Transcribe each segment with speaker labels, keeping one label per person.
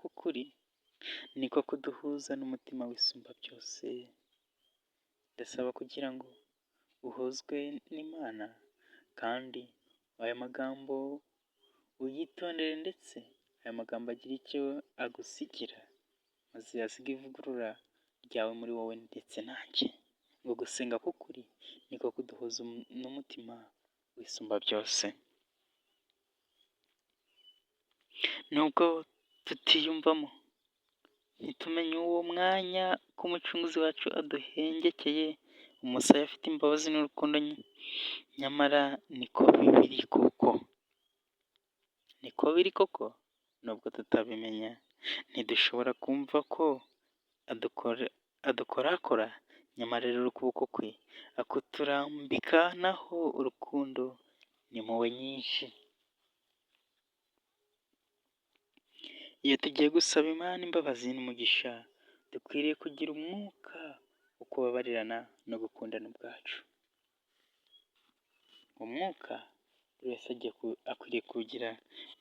Speaker 1: k'ukuri niko kuduhuza n'umutima w'isumba byose. Ndasaba kugira ngo uhuzwe n'Imana kandi aya magambo uyitondere, ndetse aya magambo agira icyo agusigira, maze asiga ivugurura ryawe muri wowe ndetse nanjye. Ngo gusenga k'ukuri niko kuduhuza n'umutima w'isumba byose. Nubwo tutiyumvamo, ntitumenye uwo mwanya ko umucunguzi wacu aduhengekeye, umusaya afite imbabazi n'urukundo, nyamara niko biri koko. Nubwo tutabimenya, ntidushobora kumva ko adukorakora, nyamara rero ukuboko kwe akuturambika naho urukundo n'impuhwe nyinshi. Iyo tugiye gusaba Imana imbabazi n'umugisha, dukwiriye kugira umwuka wo kubabarirana no gukundana ubwacu. Umwuka buri wese akwiriye kuwugira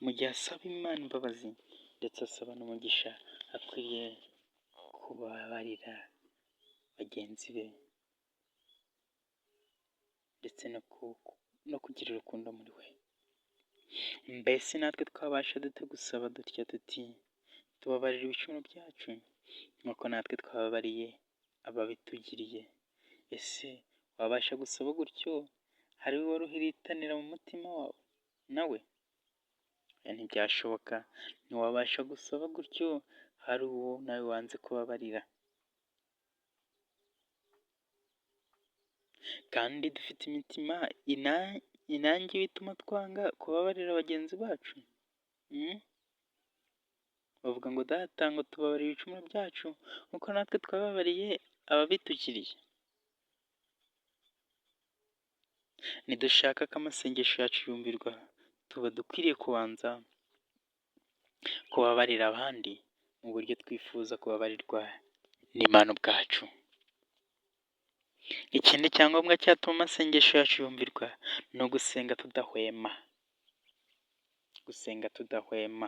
Speaker 1: mu gihe asaba Imana imbabazi, ndetse asaba n'umugisha. Akwiriye kubabarira bagenzi be, ndetse no kugira urukundo muri we. Mbese natwe twabasha dute gusaba dutya tuti, tubabarira ibicumuro byacu nk'uko natwe twababariye ababitugiriye? Ese wabasha gusaba gutyo hari we waruhiritanira mu mutima wawe nawe? Ntibyashoboka. Ntiwabasha gusaba gutyo hari uwo nawe wanze kubabarira. Kandi dufite imitima inangiwe ituma twanga kubabarira bagenzi bacu. Bavuga ngo data, ngo tubabarire ibicumuro byacu nk'uko natwe twababariye ababitugiriye. Nidushaka ko amasengesho yacu yumvirwa, tuba dukwiriye kubanza kubabarira abandi mu buryo twifuza kubabarirwa n'Imana ubwacu. Ikindi cyangombwa cyatuma amasengesho yacu yumvirwa ni ugusenga tudahwema. Gusenga tudahwema,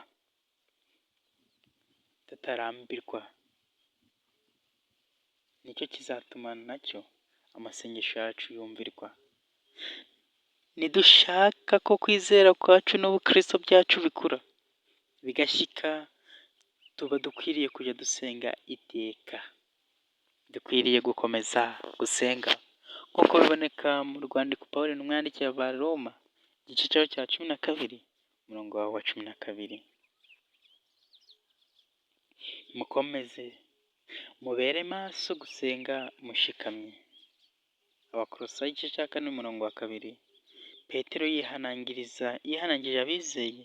Speaker 1: tutarambirwa, nicyo kizatuma nacyo amasengesho yacu yumvirwa. Nidushaka ko kwizera kwacu n'ubukristo byacu bikura bigashyika, tuba dukwiriye kujya dusenga iteka. Dukwiriye gukomeza gusenga nk'uko biboneka mu rwandiko Pawulo intumwa yandikiye Abaroma, igice cyaho cya 12, umurongo waho wa 12. Mukomeze mubere maso gusenga mushikamye. Abakolosayi igice cya 4 umurongo wa 2. Petero yihanangirije abizeye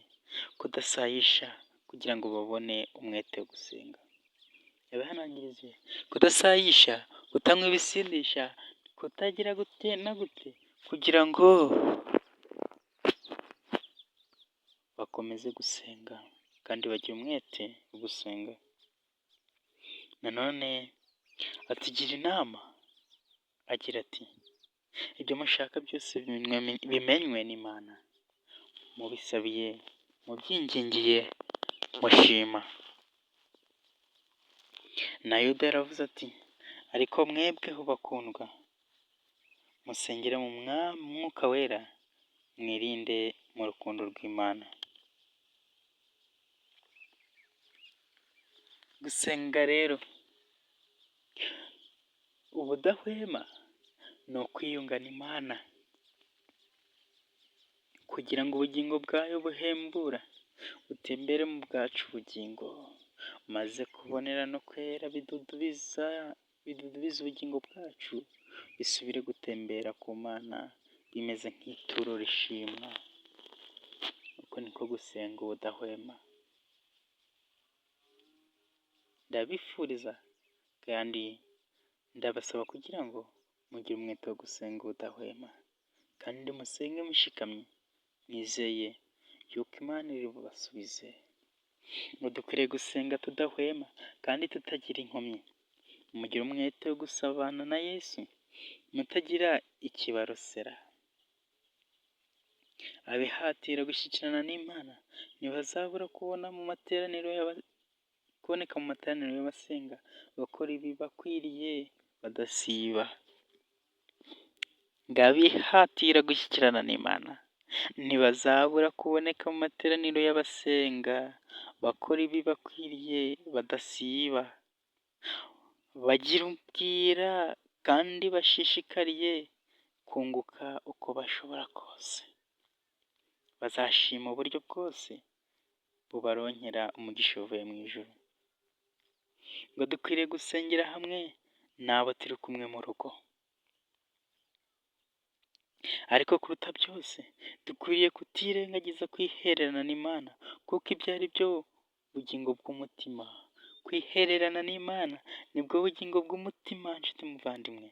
Speaker 1: kudasayisha kugira ngo babone umwete wo gusenga. Yabihanangirije kudasayisha, kutanywa ibisindisha, kutagira gute na gute, kugira ngo bakomeze gusenga kandi bagire umwete wo gusenga. Nanone atugira inama agira ati, ibyo mushaka byose bimenywe n'Imana, mubisabiye, mubyingingiye, mushima. Na Yuda yaravuze ati, ariko mwebweho bakundwa, musengera mu Mwuka Wera, mwirinde mu rukundo rw'Imana. Gusenga rero ubudahwema ni ukwiyunga n'Imana kugira ngo ubugingo bwayo buhembura butembere mu bwacu ubugingo, maze kubonera no kwera bidudubiza ubugingo bwacu, bisubire gutembera ku Mana bimeze nk'ituro rishimwa. Uko niko gusenga ubudahwema. Ndabifuriza kandi ndabasaba kugira ngo mugire umwete wo gusenga ubudahwema, kandi musenge mushikamye, mwizeye yuko Imana iri bubasubize. Ngo dukwiriye gusenga tudahwema kandi tutagira inkomyi. Mugire umwete wo gusabana na Yesu, mutagira ikibarosera. Abihatira gushyikirana n'Imana ntibazabura kubona mu materaniro kuboneka mu materaniro y'abasenga bakora ibibakwiriye badasiba, ngo abihatira gushyikirana n'Imana ntibazabura kuboneka mu materaniro y'abasenga bakora ibibakwiriye badasiba, bagira ubwira kandi bashishikariye kunguka uko bashobora kose, bazashima uburyo bwose bubaronkera umugisha uvuye mu ijuru. Ngo dukwiriye gusengera hamwe n'abo turi kumwe mu rugo, ariko kuruta byose dukwiriye kutirengagiza kwihererana n'Imana, kuko ibyo ari byo bugingo bw'umutima. Kwihererana n'Imana nibwo bugingo bw'umutima, nshuti muvandimwe.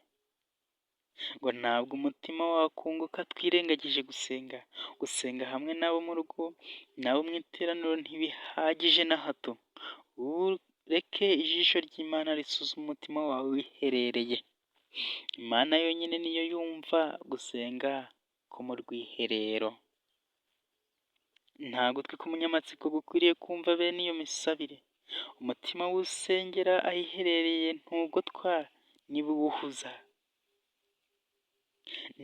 Speaker 1: Ngo ntabwo umutima wakunguka twirengagije gusenga. Gusenga hamwe n'abo mu rugo, n'abo mu iteraniro ntibihagije na hato. Ureke ijisho ry'Imana risuzume umutima wawe wiherereye. Imana yonyine niyo yumva gusenga ko mu rwiherero. Nta gutwi k'umunyamatsiko gukwiriye kumva bene iyo misabire. Umutima w'usengera ahiherereye ntugotwa n'ibiwuhuza.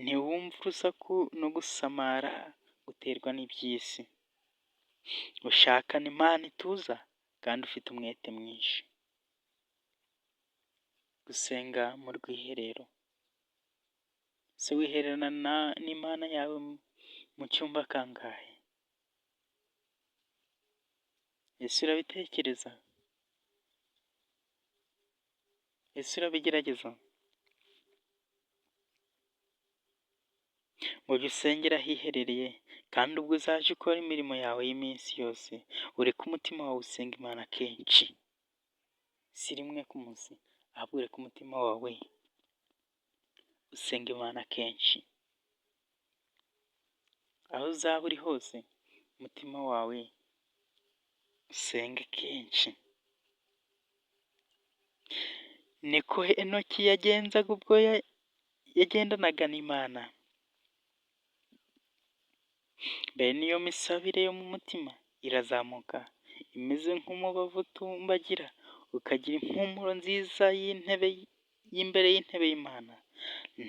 Speaker 1: Ntiwumva urusaku no gusamara guterwa n'iby'isi. Ushakana Imana ituza kandi ufite umwete mwinshi. Gusenga mu rwiherero. Se wihererana n'Imana yawe mu cyumba kangahe? Ese urabitekereza? Ese urabigerageza? Ngo jya usengera ahiherereye, kandi ubwo uzaje ukora imirimo yawe y'iminsi yose, ureke umutima wawe usenga Imana kenshi. Si rimwe ku munsi, ahubwo ureke umutima wawe usenga Imana kenshi. Aho uzaba uri hose, umutima wawe usenge kenshi. Niko Henoki yagenzaga ubwo yagendanaga n'Imana. Bene iyo misabire yo mu mutima irazamuka, imeze nk'umubavu utumbagira, ukagira impumuro nziza y'imbere y'intebe y'Imana.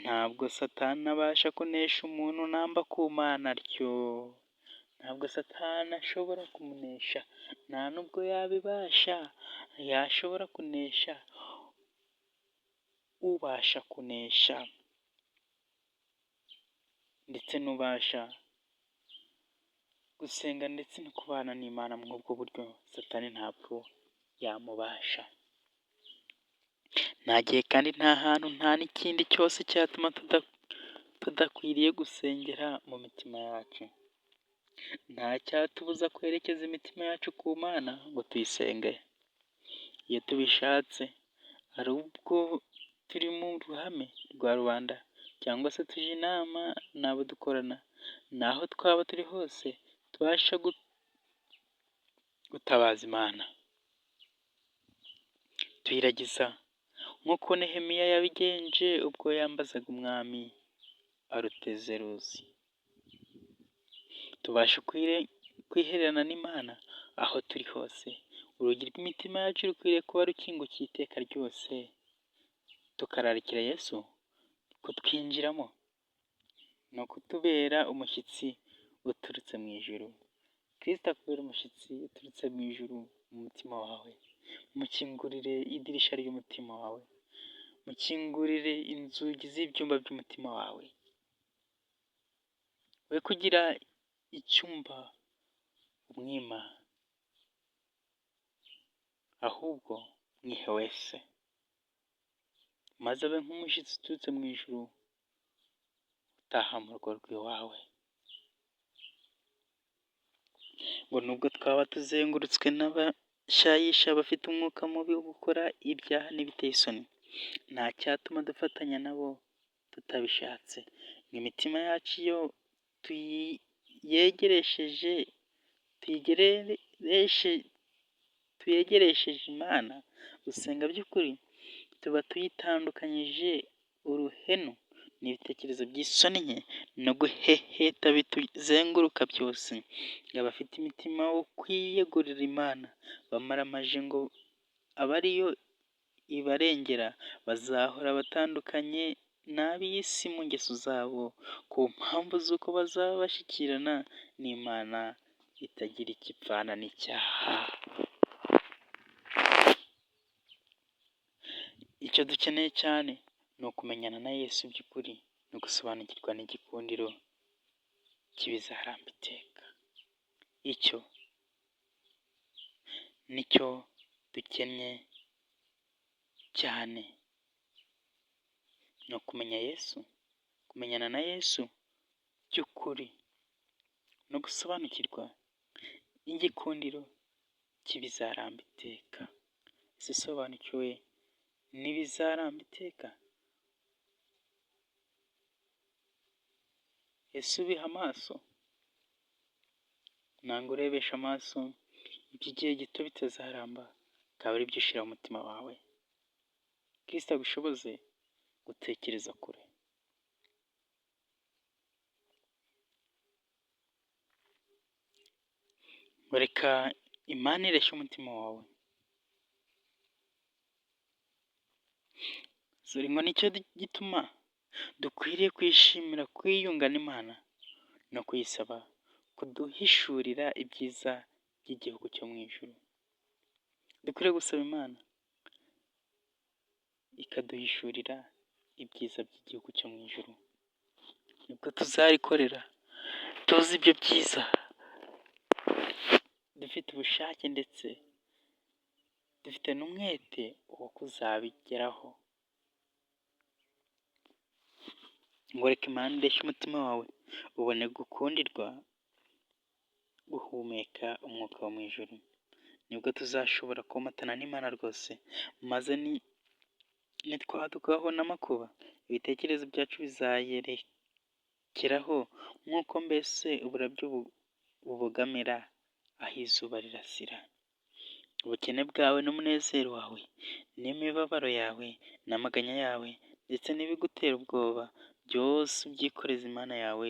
Speaker 1: Ntabwo Satani abasha kunesha umuntu namba ku Mana atyo. Ntabwo Satani ashobora kumunesha, nta nubwo yabibasha. Yashobora kunesha ubasha kunesha, ndetse n'ubasha gusenga ndetse no kubana n'Imana muri ubwo buryo, Satani ntabwo yamubasha. Nta gihe kandi nta hantu nta n'ikindi cyose cyatuma tudakwiriye gusengera mu mitima yacu. Nta cyatubuza kwerekeza imitima yacu ku Mana ngo tuyisenge. Iyo tubishatse, ari ubwo turi mu ruhame rwa rubanda, cyangwa se tuje inama n'abo dukorana, n'aho twaba turi hose, tubasha gutabaza Imana, tuyiragiza nk'uko Nehemiya yabigenje ubwo yambazaga umwami Arutazeruzi. Tubasha kwihererana n'Imana aho turi hose. Urugi rw'imitima yacu rukwiriye kuba rukingukiye iteka ryose, tukararikira Yesu kutwinjiramo no kutubera umushyitsi uturutse mu ijuru. Kristo akubera umushyitsi uturutse mu ijuru mu mutima wawe. Mukingurire idirishya ry'umutima wawe, mukingurire inzugi z'ibyumba by'umutima wawe. We kugira icyumba umwima, ahubwo mwihe wese, maze abe nk'umushyitsi uturutse mu ijuru utaha mu rugo rw'iwawe. Ngo nubwo twaba tuzengurutswe n'abashayisha bafite umwuka mubi wo gukora ibyaha n'ibiteye isoni, nta cyatuma dufatanya nabo tutabishatse. Ngo imitima yacu iyo tuyegeresheje Imana gusenga by'ukuri, tuba tuyitandukanyije uruhenu n'ibitekerezo by'isoni nke no guheheta bituzenguruka byose. Abafite imitima wo kwiyegurira Imana bamaramaje ngo aba ariyo ibarengera, bazahora batandukanye n'ab'isi mu ngeso zabo, ku mpamvu z'uko bazaba bashyikirana n'Imana itagira icyo ipfana n'icyaha. Icyo dukeneye cyane ni ukumenyana na Yesu by'ukuri, ni ugusobanukirwa n'igikundiro cy'ibizaramba iteka. Icyo nicyo dukennye cyane, ni ukumenya Yesu, kumenyana na Yesu by'ukuri no gusobanukirwa n'igikundiro cy'ibizaramba iteka. Ese usobanukiwe n'ibizaramba iteka? Ese ubiha amaso? Nanga urebesha amaso iby'igihe gito bitazaramba, akaba ari byo ushyira mu mutima wawe. Kristo agushoboze gutekereza kure. Reka Imana ireshya umutima wawe. Dore ngo nicyo gituma dukwiriye kwishimira kwiyunga n'Imana no kuyisaba kuduhishurira ibyiza by'igihugu cyo mu ijuru. Dukwiriye gusaba Imana ikaduhishurira ibyiza by'igihugu cyo mu ijuru, nibwo tuzarikorera tuzi ibyo byiza, dufite ubushake ndetse dufite n'umwete wo kuzabigeraho. Ngo reka Imana ireshye umutima wawe, ubone gukundirwa guhumeka umwuka wo mu ijuru, nibwo tuzashobora komatana n'Imana rwose, maze nitwadukaho n'amakuba, ibitekerezo byacu bizayerekeraho nk'uko mbese uburabyo bubogamira aho izuba rirasira. Ubukene bwawe n'umunezero wawe n'imibabaro yawe n'amaganya yawe ndetse n'ibigutera ubwoba byose ubyikoreza Imana yawe,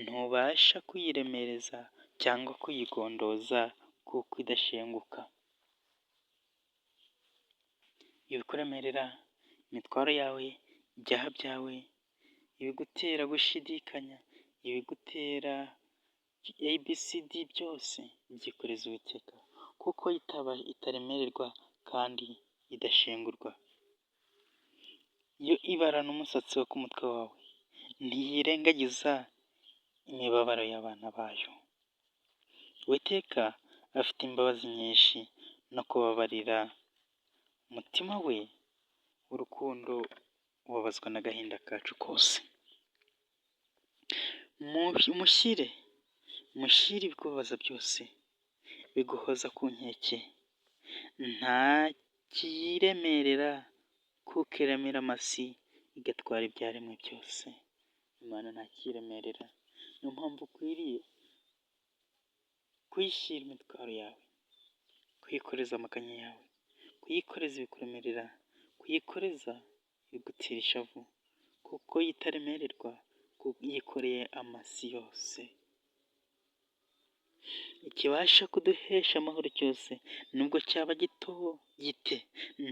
Speaker 1: ntubasha kuyiremereza cyangwa kuyigondoza kuko idashenguka. Ibikuremerera, imitwaro yawe, ibyaha byawe, ibigutera gushidikanya, ibigutera ABCD byose byikoreza Uwiteka, kuko itaremererwa kandi idashengurwa. Yo ibarana umusatsi wo ku mutwe wawe, ntiyirengagiza imibabaro y'abana bayo. Uwiteka afite imbabazi nyinshi no kubabarira, umutima we w'urukundo ubabazwa n'agahinda kacu kose. Mushyire ibikubabaza byose biguhoza ku nkeke, nta kiyiremerera kuko iramira amasi igatwara ibyaremwe byose. Imana nta kiyiremerera, niyo mpamvu ukwiriye kuyishyira imitwaro yawe, kuyikoreza amaganya yawe, kuyikoreza ibikuremerera, kuyikoreza ibigutera ishavu, kuko yitaremererwa, yikoreye amasi yose. Ikibasha kuduhesha amahoro cyose, nubwo cyaba gito gite,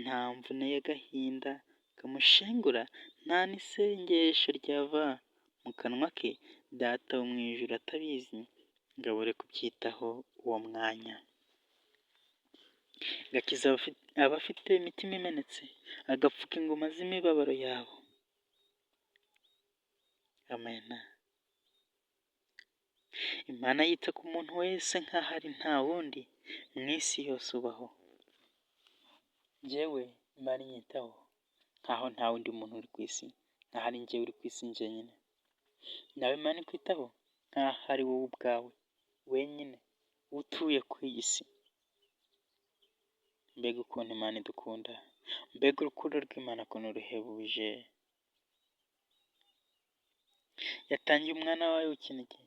Speaker 1: nta mvune y'agahinda kamushengura, nta n'isengesho ryava mu kanwa ke, Data wo mu ijuru atabizi ngo abure kubyitaho uwo mwanya. Agakiza abafite imitima imenetse, agapfuka inguma z'imibabaro yabo. Amena. Imana yita ku muntu wese nk'aho ari nta wundi mu isi yose ubaho. Njyewe Imana inyitaho nk'aho nta wundi muntu uri ku isi, nk'aho ari njyewe uri ku isi njyenyine. Nawe Imana ikwitaho nk'aho ari wowe ubwawe wenyine utuye ku iyi si. Mbega ukuntu Imana idukunda, mbega urukundo rw'Imana ukuntu ruhebuje. Yatangiye umwana wayo w'ikinege.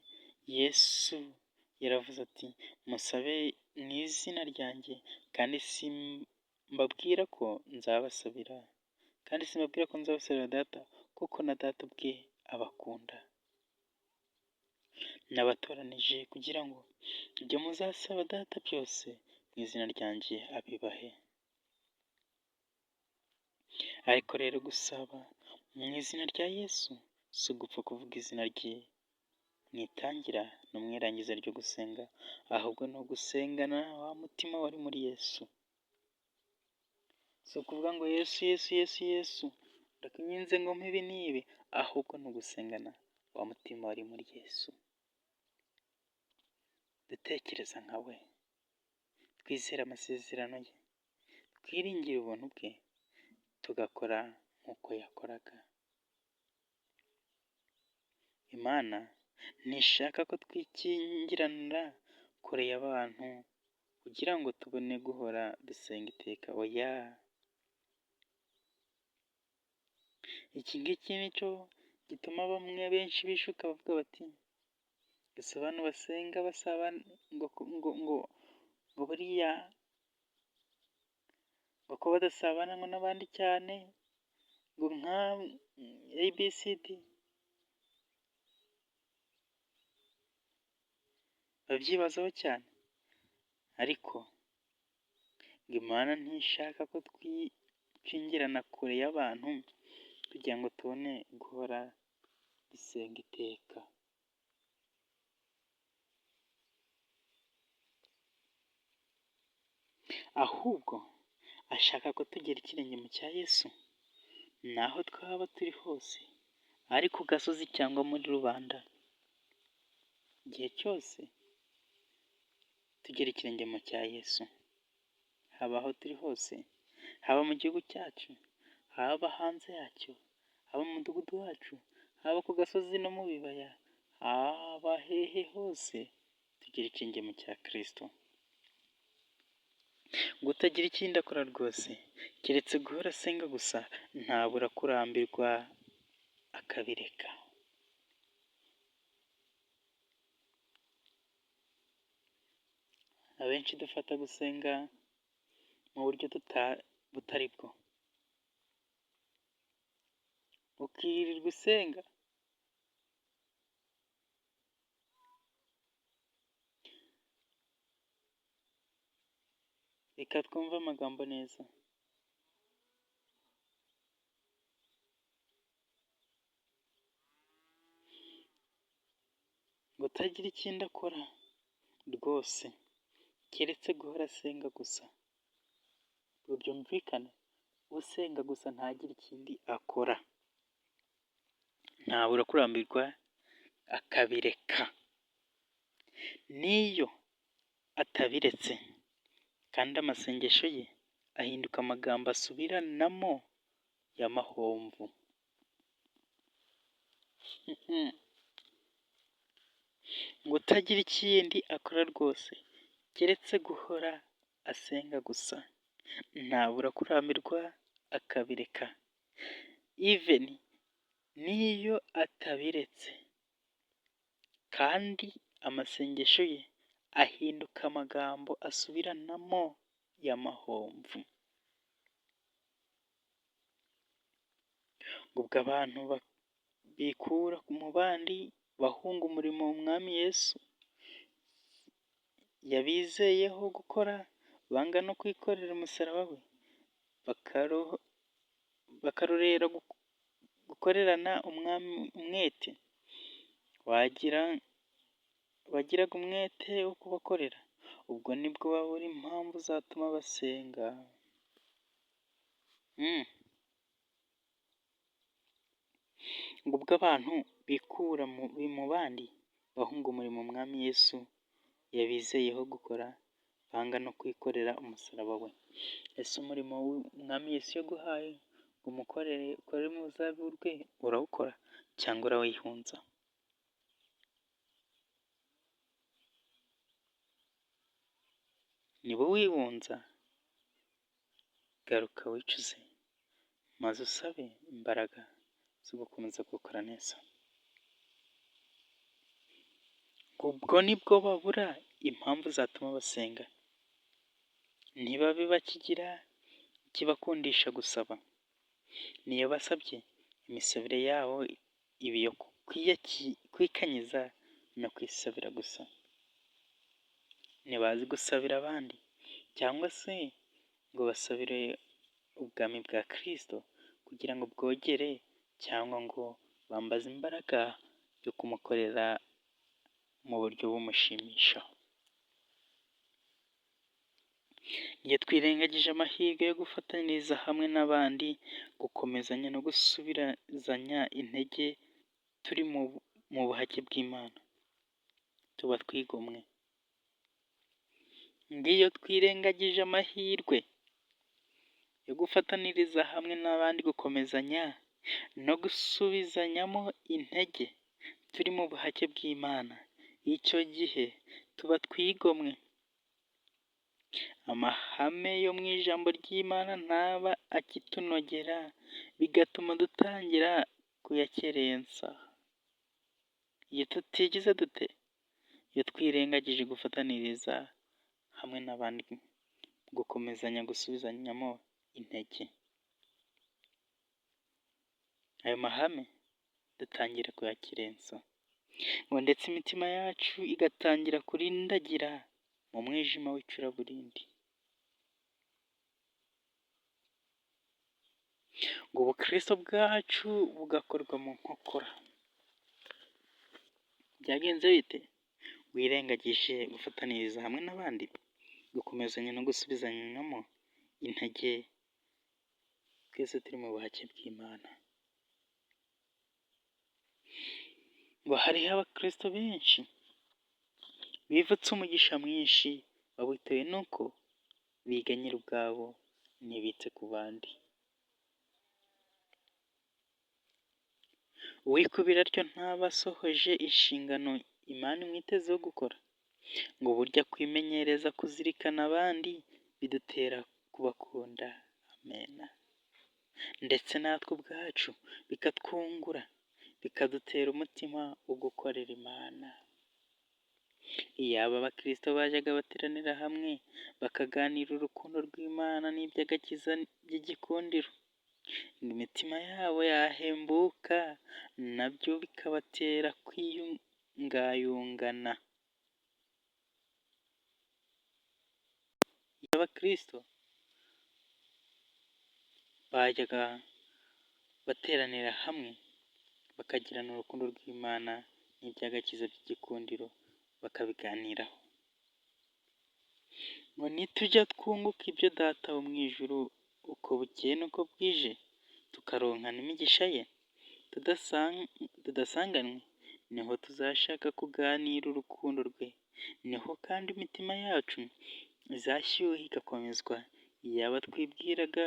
Speaker 1: Yesu yaravuze ati, musabe mu izina ryanjye, kandi simbabwira ko nzabasabira Data, kuko na Data ubwe abakunda. Nabatoranije kugira ngo ibyo muzasaba Data byose mu izina ryanjye abibahe. ariko rero gusaba mu izina rya Yesu si ugupfa kuvuga izina rye mu itangira no mu irangiza ryo gusenga, ahubwo ni ugusengana wa mutima wari muri Yesu. Si ukuvuga ngo Yesu Yesu Yesu Yesu ndakwinginze ngo mpe ibi n'ibi, ahubwo ni ugusengana wa mutima wari muri Yesu. Dutekereza nka we, twizera amasezerano ye, twiringire ubuntu bwe, tugakora nk'uko yakoraga. Imana ntishaka ko twikingiranira kure y'abantu kugira ngo tubone guhora dusenga iteka, oya. Iki ngiki nicyo gituma bamwe benshi bishuka bavuga bati ese abantu basenga basabana ngo buriya ngo ko badasabana ngo n'abandi cyane ngo nka ABCD, babyibazaho cyane. Ariko ngo Imana ntishaka ko twikingirana kure y'abantu kugira ngo tubone guhora dusenga iteka. Ahubwo ashaka ko tugera ikirenge mu cya Yesu, naho twaba turi hose, ari ku gasozi cyangwa muri rubanda, igihe cyose tugera ikirenge mu cya Yesu, haba aho turi hose, haba mu gihugu cyacu, haba hanze yacyo, haba mu mudugudu wacu, haba ku gasozi no mu bibaya, haba hehe hose, tugera ikirenge mu cya Kristo. Ngo utagira ikindi akora rwose keretse guhora asenga gusa, ntabura kurambirwa akabireka. Abenshi dufata gusenga mu buryo butari bwo, ukirirwa usenga reka twumve amagambo neza. Ngo utagira ikindi akora rwose keretse guhora asenga gusa. Ngo byumvikane, usenga gusa ntagire ikindi akora, ntabura kurambirwa akabireka. N'iyo atabiretse kandi amasengesho ye ahinduka amagambo asubiranamo y'amahomvu. Ngo utagira ikindi akora rwose keretse guhora asenga gusa, ntabura kurambirwa akabireka. Even n'iyo atabiretse kandi amasengesho ye ahinduka amagambo asubiranamo y'amahomvu. Ubwo abantu bikura mu bandi bahunga umurimo w'Umwami Yesu yabizeyeho gukora, banga no kwikorera umusaraba we, bakarorera gukorerana umwami umwete, bagiraga umwete wo kubakorera, ubwo nibwo babura impamvu zatuma basenga. Ubwo abantu bikura mu bandi bahunga umurimo umwami Yesu yabizeyeho gukora, banga no kwikorera umusaraba we. Ese umurimo w'umwami Yesu yaguhaye ngo umukorere, ukorere mu ruzabibu rwe, urawukora cyangwa urawihunza? Niba wihunza, garuka wicuze maze usabe imbaraga zo gukomeza gukora neza. Ubwo nibwo babura impamvu zatuma basenga, ntibabe bakigira ikibakundisha gusaba. Niyo basabye, imisabire yabo iba iyo kwikanyiza no kwisabira gusa. Ntibazi gusabira abandi cyangwa se ngo basabire ubwami bwa Kristo kugira ngo bwogere cyangwa ngo bambaze imbaraga yo kumukorera mu buryo bumushimisha. Iyo twirengagije amahirwe yo gufatanyiriza hamwe n'abandi, gukomezanya no gusubizanya intege turi mu buhake bw'Imana, tuba twigomwe. Ngiyo twirengagije amahirwe yo gufataniriza hamwe n'abandi, gukomezanya no gusubizanyamo intege turi mu buhake bw'Imana, icyo gihe tuba twigomwe. Amahame yo mu ijambo ry'Imana ntaba akitunogera, bigatuma dutangira kuyakerensa. Iyo tutigize dute? Iyo twirengagije gufataniriza hamwe n'abandi, gukomezanya, gusubizanyamo intege, ayo mahame dutangira kuyakerensa, ngo ndetse imitima yacu igatangira kurindagira mu mwijima w'icuraburindi, ngo ubukristo bwacu bugakorwa mu nkokora. Byagenze bite? Wirengagije gufataniriza hamwe n'abandi, gukomezanya no gusubizanyamo intege, twese turi mu buhake bw'Imana. Ngo hariho abakristo benshi bivutse umugisha mwinshi, babitewe nuko biganyira ubwabo ntibite ku bandi. Uwikubira atyo ntaba asohoje inshingano Imana imwitezeho gukora. Ngo burya kwimenyereza kuzirikana abandi bidutera kubakunda. Amena. Ndetse natwe ubwacu bikatwungura, bikadutera umutima wo gukorera Imana. Iyaba abakristo bajyaga bateranira hamwe bakaganira urukundo rw'Imana n'iby'agakiza by'igikundiro, imitima yabo yahembuka, nabyo bikabatera kwiyungayungana. Iyo abakristo bajyaga bateranira hamwe bakagirana urukundo rw'Imana n'iby'agakiza by'igikundiro bakabiganiraho, ngo nitujya twunguka ibyo Data wo mu ijuru uko bukeye n'uko bwije, tukaronka n'imigisha ye tudasanganywe, niho tuzashaka kuganira urukundo rwe, niho kandi imitima yacu izashyuha igakomezwa. Iyaba twibwiraga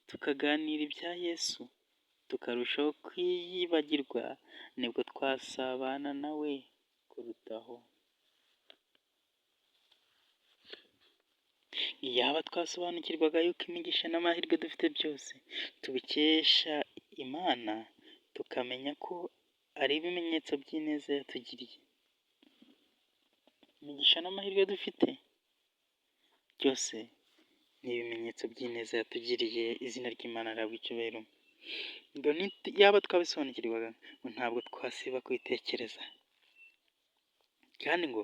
Speaker 1: tukaganira ibya Yesu tukarushaho kwiyibagirwa, nibwo twasabana nawe kurutaho. Iyaba twasobanukirwaga yuko imigisha n'amahirwe dufite byose tubikesha Imana, tukamenya ko ari ibimenyetso by'ineza yatugiriye. Imigisha n'amahirwe dufite byose ni ibimenyetso by'ineza yatugiriye. Izina ry'Imana rihabwe icyubahiro. Ngo yaba twabisobanukirwaga, ngo ntabwo twasiba kwitekereza, kandi ngo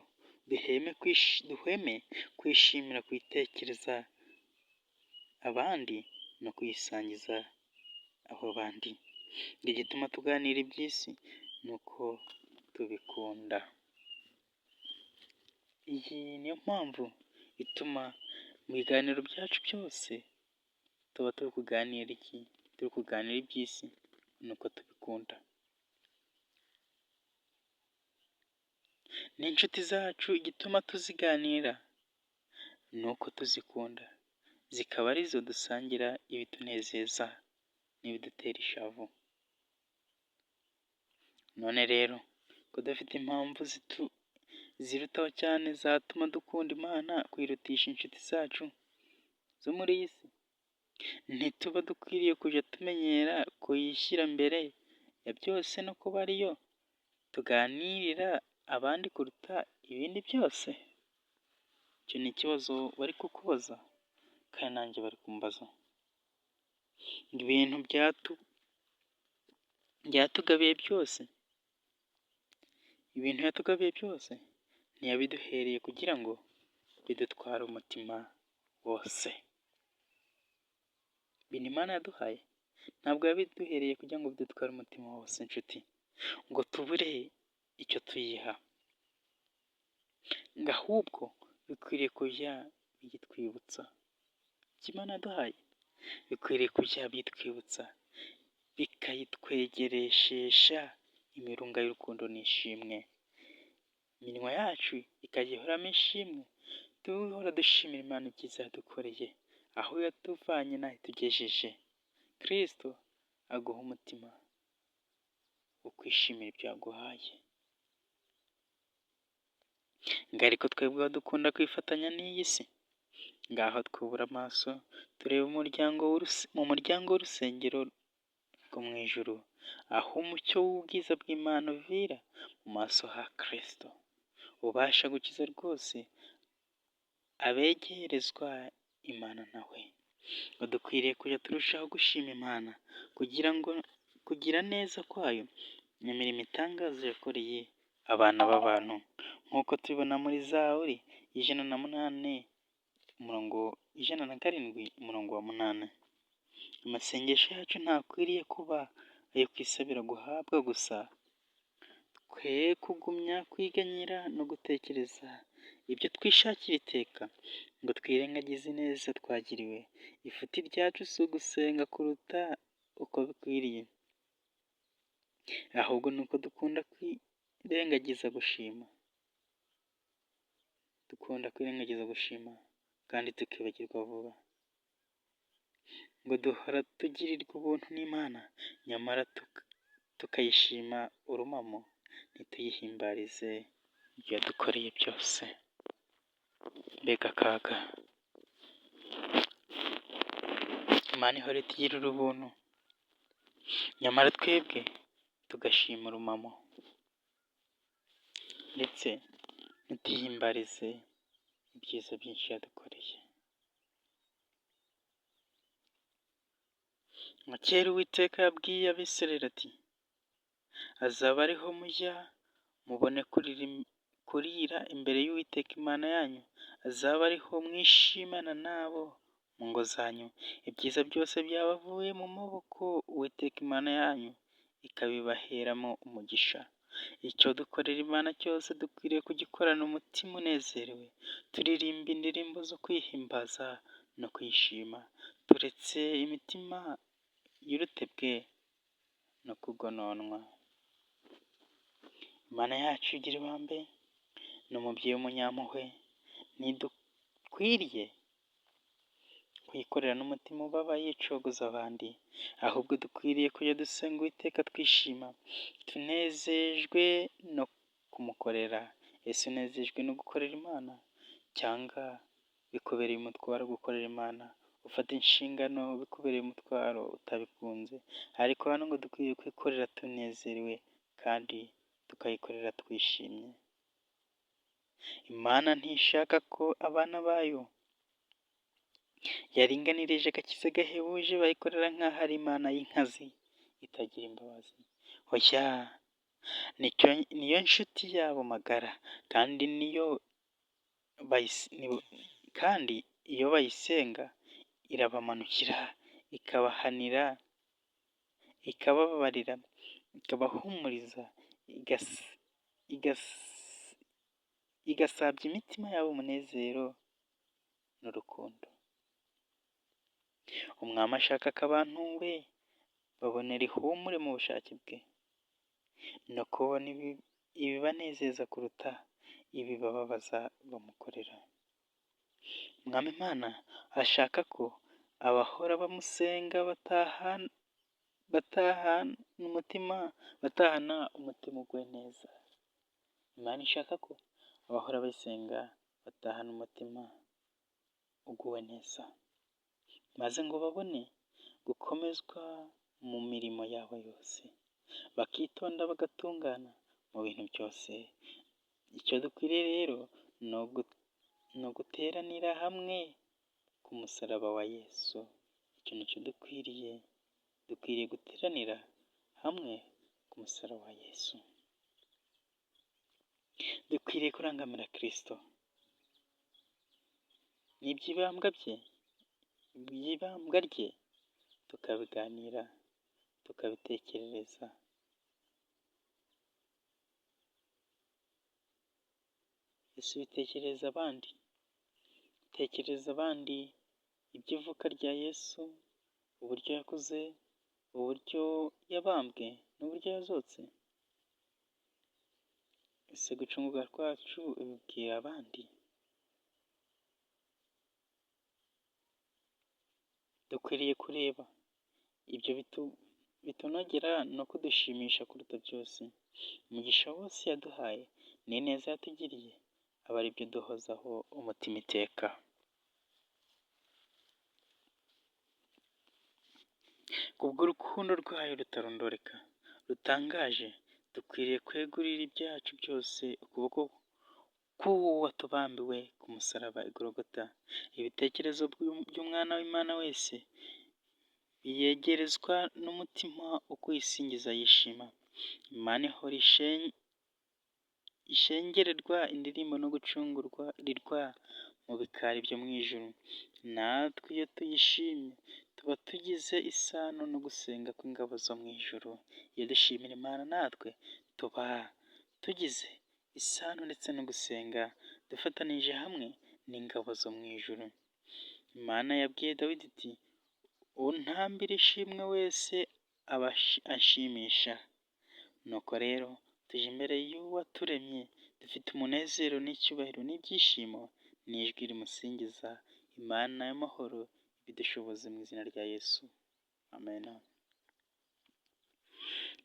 Speaker 1: duhweme kwishimira kwitekereza abandi no kuyisangiza abo bandi. Igituma tuganira iby'isi ni uko tubikunda. Iyi niyo mpamvu ituma mu biganiro byacu byose tuba turi kuganira iki? Turi kuganira iby'isi, ni uko tubikunda. N'inshuti zacu igituma tuziganira ni uko tuzikunda, zikaba arizo dusangira ibitunezeza n'ibidutera ishavu. None rero ko dufite impamvu zirutaho cyane zatuma dukunda Imana kwirutisha inshuti zacu zo muri iyi si, ntituba dukwiriye kujya tumenyera kuyishyira mbere ya byose no kuba ariyo tuganirira abandi kuruta ibindi byose? Icyo ni ikibazo bari kukubaza, kandi nanjye bari kumbaza. Ibintu byatugabiye byose, ibintu yatugabiye byose ntiyabiduhereye kugira ngo bidutware umutima wose. ibintu Imana yaduhaye ntabwo yabiduhereye kugira ngo bidutware umutima wose nshuti, ngo tubure icyo tuyiha, ngo ahubwo bikwiriye kujya biyitwibutsa icyo Imana yaduhaye, bikwiriye kujya bitwibutsa, bikayitwegereshesha imirunga y'urukundo n'ishimwe, iminwa yacu ikajya ihoramo ishimwe, duhora dushimira Imana ibyiza yadukoreye, aho yatuvanye n'aho itugejeje. Kristo aguha umutima wo kwishimira ibyo yaguhaye, ngo ariko twebwe dukunda kwifatanya n'iyi si, ngaho twubura amaso tureba mu muryango w'urusengero rwo mu ijuru, aho umucyo w'ubwiza bw'Imana uvira mu maso ha Kristo, ubasha gukiza rwose abegerezwa Imana nawe, ngo dukwiriye kujya turushaho gushima Imana kugira neza kwayo n'imirimo itangaza yakoreye abana b'abantu, nk'uko tubibona muri Zaburi 107 umurongo wa 8. Amasengesho yacu ntakwiriye kuba ayo kwisabira guhabwa gusa, twe kugumya kwiganyira no gutekereza ibyo twishakira iteka, ngo twirengagize neza twagiriwe. Ifuti ryacu si ugusenga kuruta uko bikwiriye, ahubwo ni uko dukunda kwirengagiza gushima kandi tukibagirwa vuba, ngo duhora tugirirwa ubuntu n'Imana, nyamara tukayishima urumamo, ntituyihimbarize ibyo yadukoreye byose. Mbega akaga! Imana ihora itugirira ubuntu, nyamara twebwe tugashima urumamo, ndetse ntituyihimbarize ibyiza byinshi yadukoreye. Nka kera Uwiteka yabwiye Abisirayeli ati, azaba ariho mujya mubone kurira imbere y'Uwiteka Imana yanyu, azaba ariho mwishimana nabo mu ngo zanyu, ibyiza byose byabavuye mu maboko Uwiteka Imana yanyu ikabibaheramo umugisha. Icyo dukorera Imana cyose dukwiriye kugikorana umutima unezerewe, turirimba indirimbo zo kwihimbaza no kuyishima, turetse imitima y'urutebwe no kugononwa. Imana yacu igira ibambe, ni umubyeyi w'umunyampuhwe, ntidukwiriye kuyikorera n'umutima ubabaye yicogoza abandi, ahubwo dukwiriye kujya dusenga Uwiteka twishima, tunezejwe no kumukorera. Ese unezejwe no gukorera Imana, cyangwa bikubereye umutwaro gukorera Imana? Ufata inshingano bikubereye umutwaro utabikunze, ariko hano ngo dukwiriye kwikorera tunezerewe kandi tukayikorera twishimye. Imana ntishaka ko abana bayo yaringanirije agakiza gahebuje bayikorera nk'aho ari Imana y'inkazi itagira imbabazi. Oya, niyo nshuti yabo magara, kandi iyo bayisenga irabamanukira, ikabahanira, ikabababarira, ikabahumuriza, igasabya imitima yabo umunezero n'urukundo. Umwami ashaka ko abantu be babonera ihumure mu bushake bwe, no kubona ibibanezeza kuruta ibibababaza bamukorera. Umwami Imana ashaka ko abahora bamusenga batahana umutima uguwe neza. Imana ishaka ko abahora bayisenga batahana umutima uguwe neza, maze ngo babone gukomezwa mu mirimo yabo yose, bakitonda bagatungana mu bintu byose. Icyo dukwiriye rero ni uguteranira hamwe ku musaraba wa Yesu. Icyo nicyo dukwiriye guteranira hamwe ku musaraba wa Yesu. Dukwiriye kurangamira Kristo, n'iby'ibambwa rye tukabiganira, tukabitekerereza. Ese ubitekerereza abandi? Tekereza abandi iby'ivuka rya Yesu, uburyo yakuze, uburyo yabambwe n'uburyo yazutse. Ese gucungurwa kwacu ubibwira abandi? Dukwiriye kureba ibyo bitunogera no kudushimisha kuruta byose. Umugisha wose yaduhaye n'ineza yatugiriye, aba ari byo duhozaho umutima iteka. Kubw'urukundo rwayo rutarondoreka, rutangaje, dukwiriye kwegurira ibyacu byose ukuboko k'uwo watubambiwe ku musaraba i Gologota. Ibitekerezo by'umwana w'Imana wese biyegerezwa n'umutima wo kuyisingiza yishima. Imana ihora ishengererwa indirimbo no gucungurirwa mu bikari byo mu ijuru. Natwe iyo tuyishimye tuba tugize isano no gusenga kw'ingabo zo mu ijuru. Iyo dushimira Imana natwe tuba tugize isano ndetse no gusenga dufatanije hamwe n'ingabo zo mu ijuru. Imana yabwiye Dawidi iti untambira ishimwe wese aba anshimisha. Nuko rero tuje imbere y'uwaturemye dufite umunezero n'icyubahiro n'ibyishimo n'ijwi rimusingiza. Imana y'amahoro ibidushoboze mu izina rya Yesu, amen.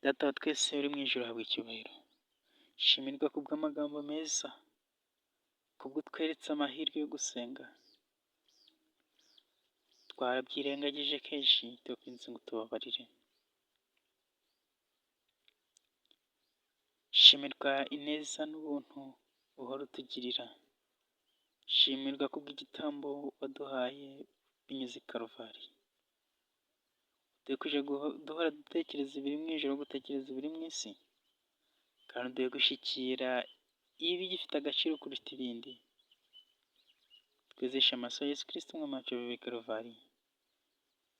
Speaker 1: Data wa twese uri mu ijuru habwa icyubahiro. Shimirwa kubw'amagambo meza, kubwo tweretse amahirwe yo gusenga. Twarabyirengagije kenshi, tukwinginze ngo tubabarire. Shimirwa ineza n'ubuntu uhora utugirira. Shimirwa kubw'igitambo waduhaye binyuze i Karuvali. Duhe duhora dutekereza ibiri mu ijuru, gutekereza ibiri mu isi, kandi duhe gushyikira ibigifite agaciro kuruta ibindi. Twizeshe amaso ya Yesu Kristo umwami wacu wavuye i Karuvali.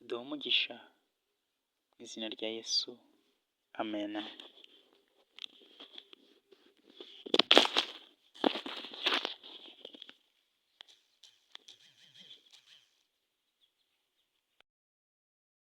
Speaker 1: Duhe umugisha mu izina rya Yesu, amen.